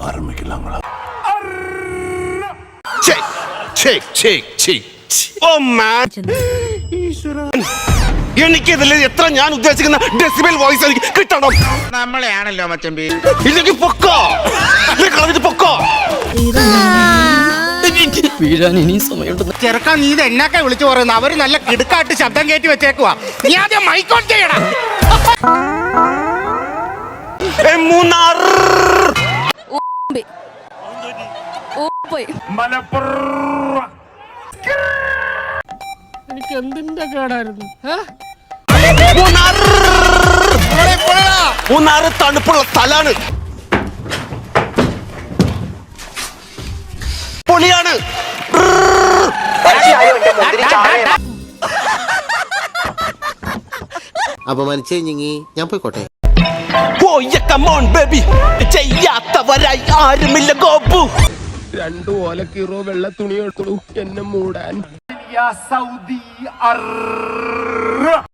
ആരംഭിക്കില്ല. എനിക്കിതിൽ എത്ര ഞാൻ ഉദ്ദേശിക്കുന്ന ഡെസിബൽ വോയിസ് എനിക്ക് കിട്ടണം. നമ്മളെയാണല്ലോ മച്ചമ്പി. ഇല്ലെങ്കിൽ പൊക്കോ, കളഞ്ഞിട്ട് പൊക്കോ. വീഴാൻ ഇനി സമയമുണ്ട്. ചെറുക്കാൻ നീ ഇത് എന്നൊക്കെ വിളിച്ചു പറയുന്നു. അവര് നല്ല കിടുക്കായിട്ട് ശബ്ദം കയറ്റി വെച്ചേക്കുവാ. നീ ആദ്യം മൈക്കോൺ ചെയ്യണം. മൂന്നാർ എനിക്ക് എന്തിന്റെ കേടായിരുന്നു. മൂന്നാറ് തണുപ്പുള്ള സ്ഥലാണ്, പൊളിയാണ്. അപമാനിച്ചേ ഞങ്ങി ഞാൻ പോയിക്കോട്ടെ. ചെയ്യാത്തവരായി ആരുമില്ല ഗോപു. 2 ഓലക്കീറോ വെള്ള തുണി എടുത്തു എന്നെ മൂടാൻ. സൗദി